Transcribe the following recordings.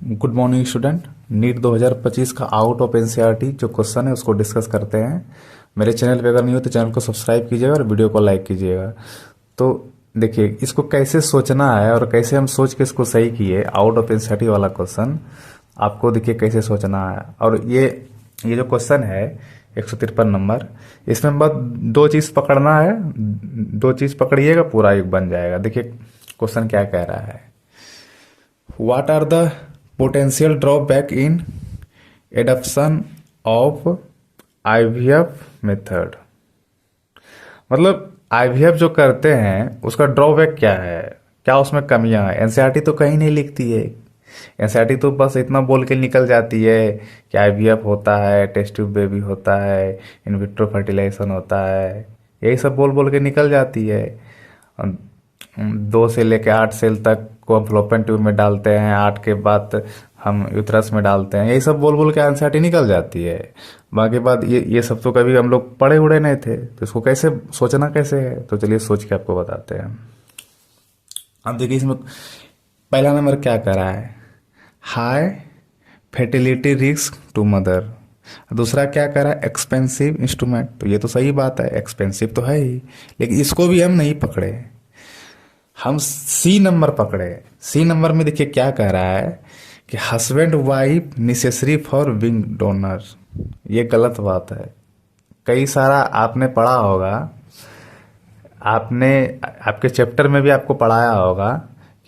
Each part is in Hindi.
Good morning student. नीट 2025 का आउट ऑफ एनसीईआरटी जो क्वेश्चन है उसको डिस्कस करते हैं। मेरे चैनल पे अगर नहीं हो तो चैनल को सब्सक्राइब कीजिएगा और वीडियो को लाइक कीजिएगा। तो देखिए इसको कैसे सोचना है और कैसे हम सोच के इसको सही किए। आउट ऑफ एनसीईआरटी वाला क्वेश्चन आपको देखिए कैसे सोचना है। और ये जो क्वेश्चन है 153 नंबर, इसमें बस दो चीज़ पकड़ना है, दो चीज़ पकड़िएगा पूरा एक बन जाएगा। देखिए क्वेश्चन क्या कह रहा है, What are the potential drawback in adoption of IVF method? मतलब IVF जो करते हैं उसका ड्रॉबैक क्या है, क्या उसमें कमियां हैं। एनसीईआरटी तो कहीं नहीं लिखती है। एनसीईआरटी तो बस इतना बोल के निकल जाती है कि IVF होता है, टेस्ट ट्यूब बेबी होता है, इन विट्रो फर्टिलाइजेशन होता है, यही सब बोल बोल के निकल जाती है। 2 से लेकर 8 सेल तक को हम फ्लोपियन ट्यूब में डालते हैं, 8 के बाद हम यूथरस में डालते हैं, यही सब बोल बोल के एनसीईआरटी निकल जाती है। बाकी बात ये सब तो कभी हम लोग पढ़े उड़े नहीं थे, तो इसको कैसे सोचना कैसे है, तो चलिए सोच के आपको बताते हैं। अब देखिए इसमें पहला नंबर क्या कर रहा है, high fertility risk to mother. दूसरा क्या कर रहा है, एक्सपेंसिव इंस्ट्रूमेंट। तो ये तो सही बात है, एक्सपेंसिव तो है ही, लेकिन इसको भी हम नहीं पकड़े, हम सी नंबर पकड़े। सी नंबर में देखिए क्या कह रहा है कि husband wife necessary for being donor. ये गलत बात है। कई सारा आपने पढ़ा होगा, आपने आपके चैप्टर में भी आपको पढ़ाया होगा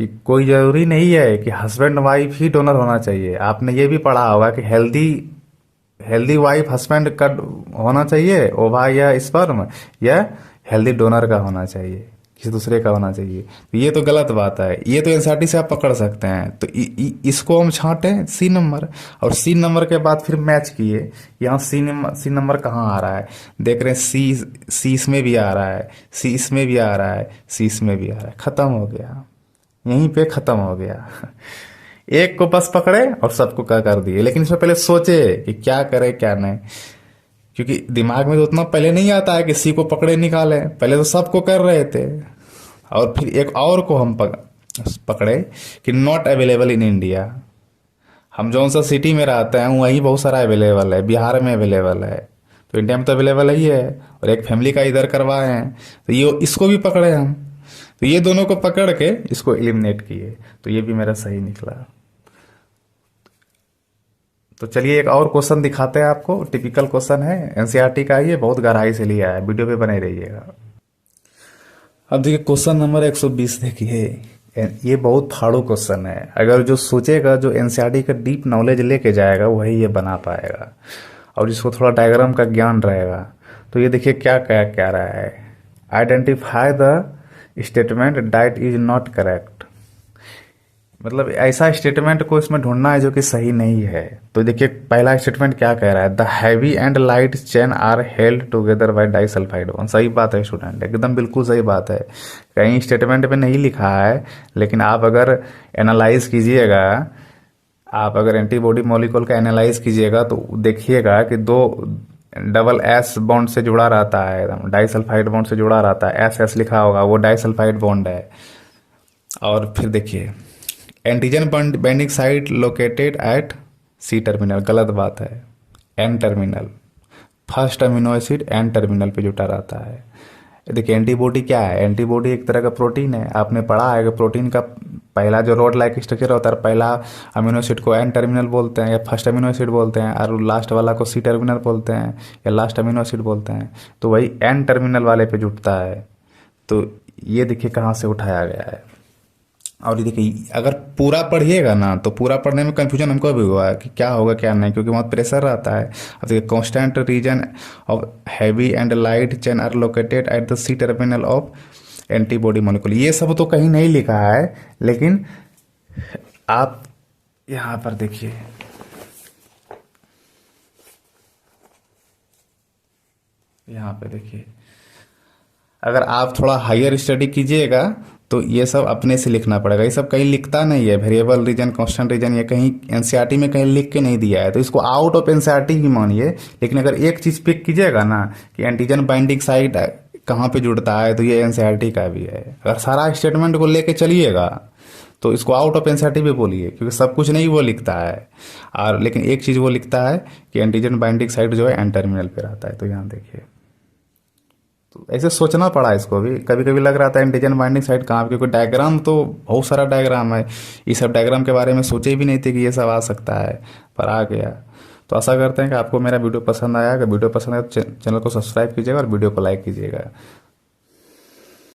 कि कोई ज़रूरी नहीं है कि हस्बैंड वाइफ ही डोनर होना चाहिए। आपने ये भी पढ़ा होगा कि हेल्दी वाइफ हस्बैंड का होना चाहिए, ओवा या स्पर्म, या हेल्दी डोनर का होना चाहिए, किसी दूसरे का होना चाहिए। तो ये तो गलत बात है, ये तो एनसीईआरटी से आप पकड़ सकते हैं। तो इसको हम छांटे सी नंबर, और सी नंबर के बाद फिर मैच किए। यहाँ सी नंबर कहाँ आ रहा है, देख रहे हैं सी इसमें भी आ रहा है, सी इसमें भी आ रहा है, सी इसमें भी आ रहा है। खत्म हो गया, यहीं पे खत्म हो गया। एक को बस पकड़े और सबको क्या कर दिए। लेकिन इसमें पहले सोचे कि क्या करे क्या नहीं, क्योंकि दिमाग में तो उतना पहले नहीं आता है कि सी को पकड़े निकाले। पहले तो सबको कर रहे थे, और फिर एक और को हम पकड़े कि नॉट अवेलेबल इन इंडिया। हम जौन सा सिटी में रहते हैं वहीं बहुत सारा अवेलेबल है, बिहार में अवेलेबल है, तो इंडिया में तो अवेलेबल ही है। और एक फैमिली का इधर करवाए हैं, तो ये इसको भी पकड़े हम। तो ये दोनों को पकड़ के इसको एलिमिनेट किए, तो ये भी मेरा सही निकला। तो चलिए एक और क्वेश्चन दिखाते हैं आपको। टिपिकल क्वेश्चन है एनसीईआरटी का, ये बहुत गहराई से लिया है, वीडियो पे बने रहिएगा। अब देखिए क्वेश्चन नंबर 120 देखिए, ये बहुत फाड़ू क्वेश्चन है। अगर जो सोचेगा, जो एनसीईआरटी का डीप नॉलेज लेके जाएगा, वही ये बना पाएगा, और जिसको थोड़ा डायग्राम का ज्ञान रहेगा। तो ये देखिए क्या क्या कह रहा है, identify the statement that is not correct. मतलब ऐसा स्टेटमेंट को इसमें ढूंढना है जो कि सही नहीं है। तो देखिए पहला स्टेटमेंट क्या कह रहा है, the heavy and light chain are held together by disulphide bond. सही बात है स्टूडेंट, एकदम बिल्कुल सही बात है। कहीं स्टेटमेंट में नहीं लिखा है, लेकिन आप अगर एनालाइज कीजिएगा, आप अगर एंटीबॉडी मॉलिक्यूल का एनालाइज कीजिएगा तो देखिएगा कि दो डबल एस बॉन्ड से जुड़ा रहता है, एकदम डाइसल्फाइड बॉन्ड से जुड़ा रहता है। एस एस लिखा होगा, वो डाइसल्फाइड बॉन्ड है। और फिर देखिए antigen binding site located at C terminal, गलत बात है, N terminal. First amino acid N terminal पे जुटा रहता है। देखिए एंटीबॉडी क्या है, एंटीबॉडी एक तरह का प्रोटीन है। आपने पढ़ा है कि प्रोटीन का पहला जो रोड लाइक स्ट्रक्चर होता है, पहला अमीनो एसिड को एन टर्मिनल बोलते हैं या फर्स्ट अमीनो एसिड बोलते हैं, और लास्ट वाला को सी टर्मिनल बोलते हैं या लास्ट अमीनो एसिड बोलते हैं। तो वही एन टर्मिनल वाले पे जुटता है। तो ये देखिए कहाँ से उठाया गया है। और ये देखिए अगर पूरा पढ़िएगा ना, तो पूरा पढ़ने में कंफ्यूजन हमको भी हुआ है कि क्या होगा क्या नहीं, क्योंकि बहुत प्रेशर रहता है। अब देखिए constant region of heavy and light chain are located at the C terminal of antibody molecule. ये सब तो कहीं नहीं लिखा है, लेकिन आप यहाँ पर देखिए, यहाँ पे देखिए, अगर आप थोड़ा हायर स्टडी कीजिएगा तो ये सब अपने से लिखना पड़ेगा। ये सब कहीं लिखता नहीं है, वेरिएबल रीजन, कांस्टेंट रीजन, ये कहीं एनसीईआरटी में कहीं लिख के नहीं दिया है। तो इसको आउट ऑफ एनसीईआरटी ही मानिए। लेकिन अगर एक चीज़ पिक कीजिएगा ना कि एंटीजन बाइंडिंग साइट कहाँ पे जुड़ता है, तो ये एनसीईआरटी का भी है। अगर सारा स्टेटमेंट को लेके चलिएगा तो इसको आउट ऑफ एनसीईआरटी भी बोलिए, क्योंकि सब कुछ नहीं वो लिखता है। और लेकिन एक चीज़ वो लिखता है कि एंटीजन बाइंडिंग साइट जो है एन टर्मिनल पे रहता है। तो यहाँ देखिए, तो ऐसे सोचना पड़ा इसको भी, कभी कभी लग रहा था एंटीजन बाइंडिंग साइट कहाँ पे, क्योंकि डायग्राम तो बहुत सारा डायग्राम है। ये सब डायग्राम के बारे में सोचे भी नहीं थे कि ये सब आ सकता है, पर आ गया। तो आशा करते हैं कि आपको मेरा वीडियो पसंद आया। अगर वीडियो पसंद आया तो चैनल को सब्सक्राइब कीजिएगा और वीडियो को लाइक कीजिएगा।